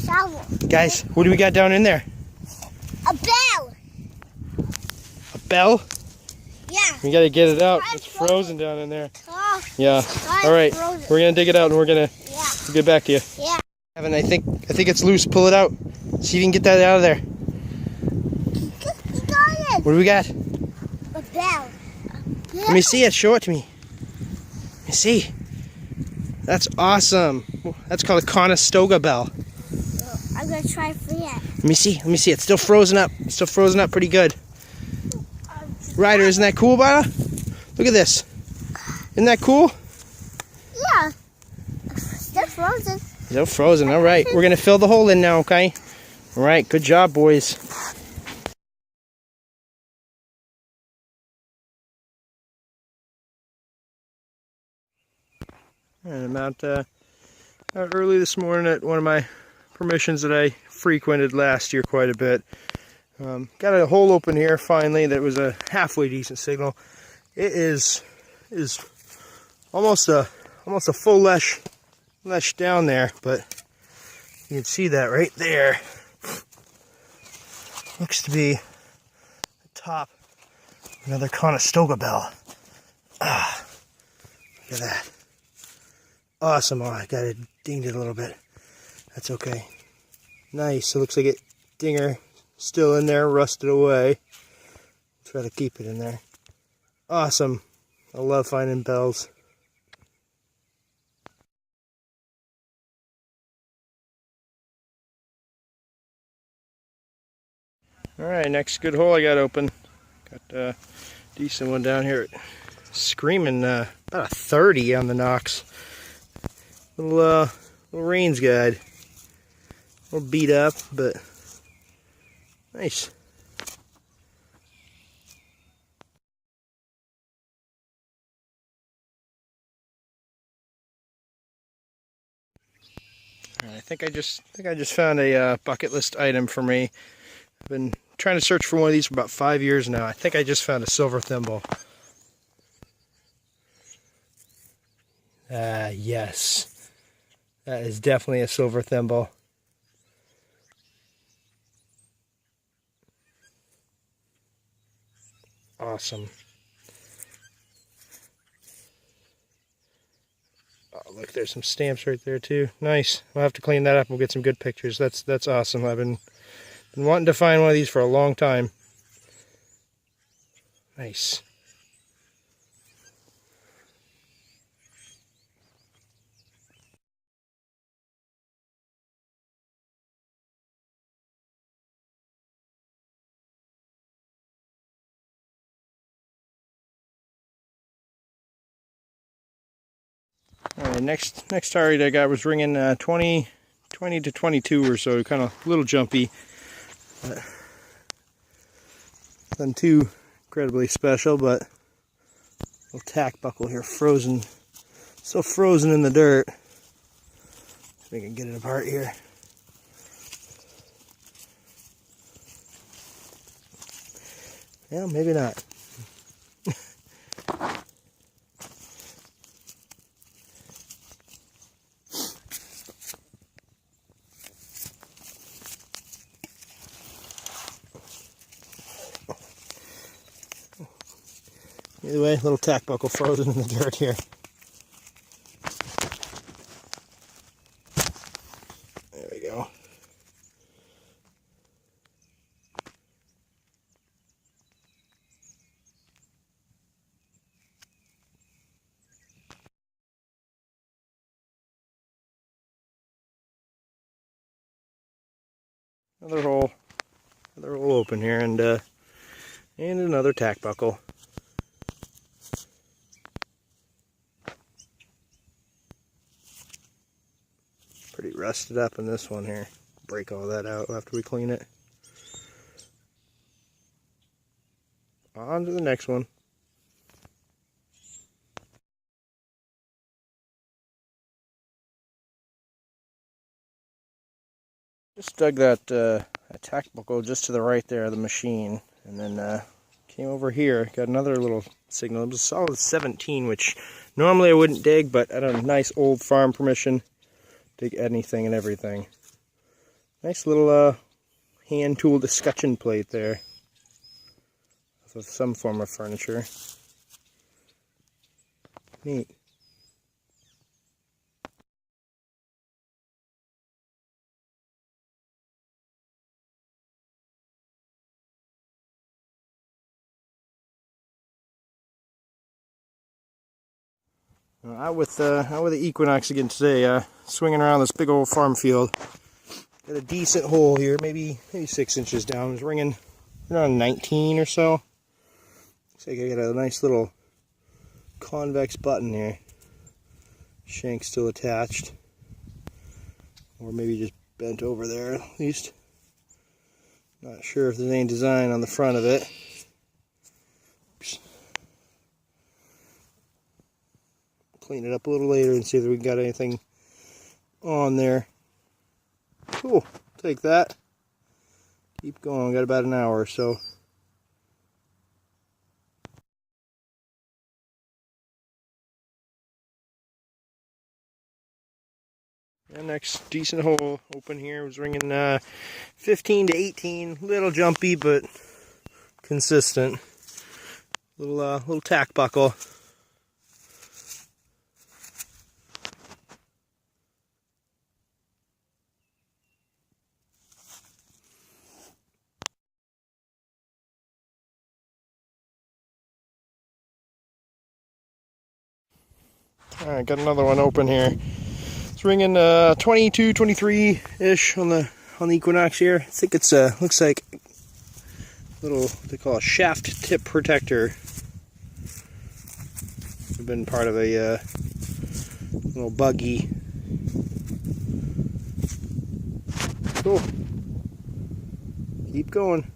shovel. Guys, what do we got down in there? A bell. A bell? Yeah. We gotta get it out. It's frozen down in there. Oh, Yeah. All right. We're gonna dig it out and we're gonna get back to you. Yeah. Evan, I think it's loose. Pull it out. See if you can get that out of there. He got it. What do we got? A bell. Let me see it. Show it to me. Let me see. That's awesome. That's called a Conestoga bell. I'm gonna try for that. Let me see. Let me see. It's still frozen up. It's still frozen up pretty good. Ryder, isn't that cool, Bada? Look at this. Isn't that cool? Yeah. Still frozen. Still frozen. All right. We're going to fill the hole in now, okay? All right. Good job, boys. And I'm out early this morning at one of my permissions that I frequented last year quite a bit. Got a hole open here finally that was a halfway decent signal. It is almost a full lesh down there, but you can see that right there. Looks to be the top of another Conestoga bell. Ah, look at that. Awesome. Oh, I got it dinged it a little bit. That's okay. Nice. It looks like it dinger still in there, rusted away. Try to keep it in there. Awesome. I love finding bells. Alright, next good hole I got open. Got a decent one down here. Screaming about a 30 on the Knox. Little range guide. A little beat up, but nice. I think I just found a bucket list item for me. I've been trying to search for one of these for about 5 years now. I think I just found a silver thimble. Yes. That is definitely a silver thimble. Awesome. Oh, look, there's some stamps right there too. Nice. We'll have to clean that up. We'll get some good pictures. That's awesome. I've been wanting to find one of these for a long time. Nice. Alright, next target I got was ringing 20 to 22 or so, kind of a little jumpy. Nothing too incredibly special, but little tack buckle here, frozen, still frozen in the dirt. So we can get it apart here. Yeah, maybe not. Either way, little tack buckle frozen in the dirt here. There we go. Another hole open here, and another tack buckle. Pretty rusted up in this one here. Break all that out after we clean it. On to the next one. Just dug that tack buckle just to the right there of the machine, and then came over here, got another little signal. It was a solid 17, which normally I wouldn't dig, but I had a nice old farm permission. Dig anything and everything. Nice little hand tooled escutcheon plate there. With some form of furniture. Neat. Out with the Equinox again today, swinging around this big old farm field. Got a decent hole here, maybe 6 inches down. It's ringing around 19 or so. Looks like I got a nice little convex button here. Shank still attached, or maybe just bent over there at least. Not sure if there's any design on the front of it. Oops. Clean it up a little later and see if we got anything on there. Cool, take that. Keep going, got about an hour or so. And next decent hole open here was ringing 15 to 18, little jumpy but consistent. Little tack buckle. Alright, got another one open here. It's ringing 22, 23-ish on the Equinox here. I think it's looks like a little, what they call a shaft tip protector. It's been part of a little buggy. Cool. Keep going.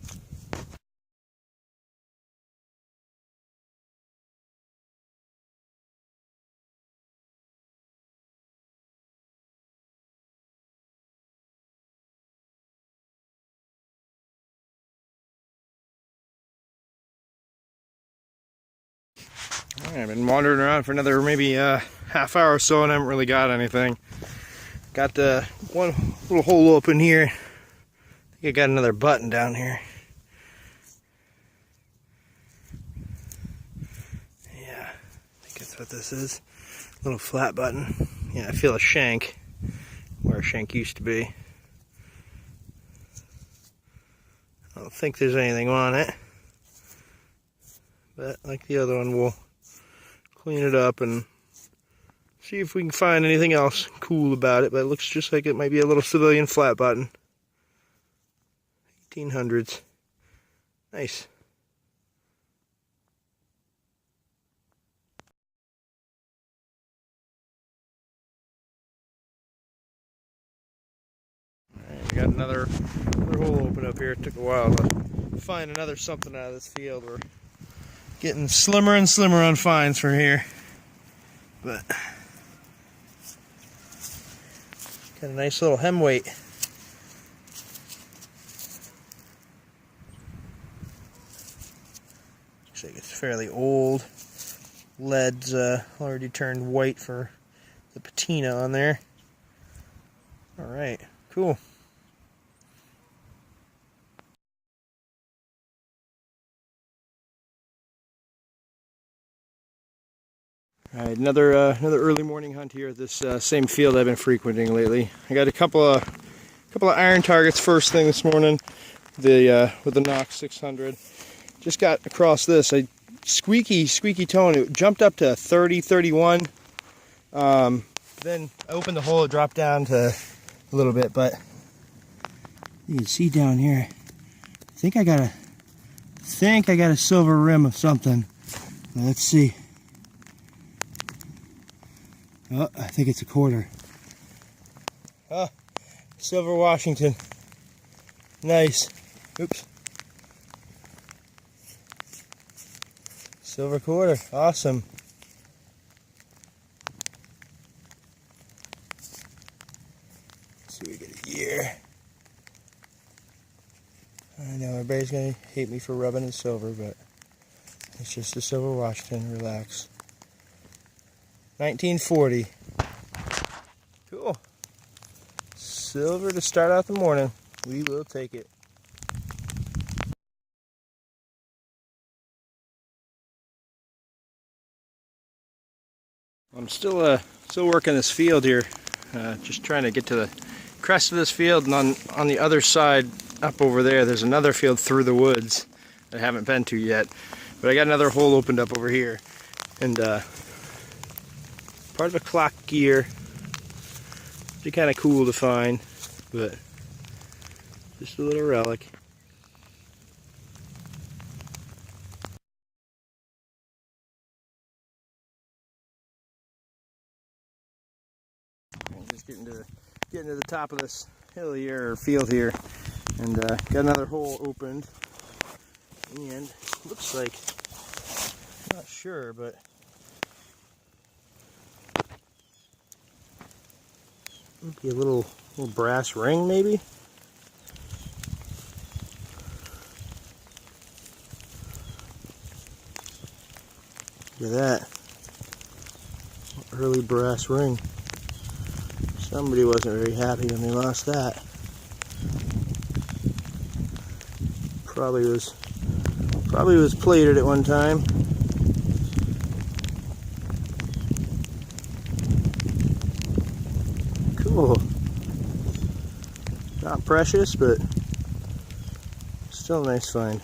I've been wandering around for another maybe half hour or so and I haven't really got anything. Got the one little hole open here. I think I got another button down here. Yeah, I think that's what this is. Little flat button. Yeah, I feel a shank where a shank used to be. I don't think there's anything on it. But like the other one, we'll clean it up and see if we can find anything else cool about it. But it looks just like it might be a little civilian flat button. 1800s. Nice. Alright, we got another hole open up here. It took a while to find another something out of this field. We're getting slimmer and slimmer on finds from here. But got a nice little hem weight. Looks like it's fairly old. Lead's already turned white for the patina on there. Alright, cool. Alright, another early morning hunt here at this same field I've been frequenting lately. I got a couple of iron targets first thing this morning. With the Knox 600. Just got across this. Squeaky tone. It jumped up to 30, 31. Then I opened the hole. It dropped down to a little bit, but you can see down here. I think I got a silver rim of something. Let's see. Oh, I think it's a quarter. Oh, silver Washington. Nice. Oops. Silver quarter. Awesome. Let's see if we get a year. I know everybody's going to hate me for rubbing in silver, but it's just a silver Washington. Relax. 1940. Cool. Silver to start out the morning. We will take it. I'm still working this field here, just trying to get to the crest of this field, and on the other side, up over there's another field through the woods that I haven't been to yet. But I got another hole opened up over here, and part of a clock gear. Pretty kind of cool to find, but just a little relic. I'm just getting to the top of this hill here, or field here, and got another hole opened, and looks like, I'm not sure, but might be a little brass ring, maybe. Look at that. Early brass ring. Somebody wasn't very happy when they lost that. Probably was plated at one time. Cool. Not precious, but still a nice find.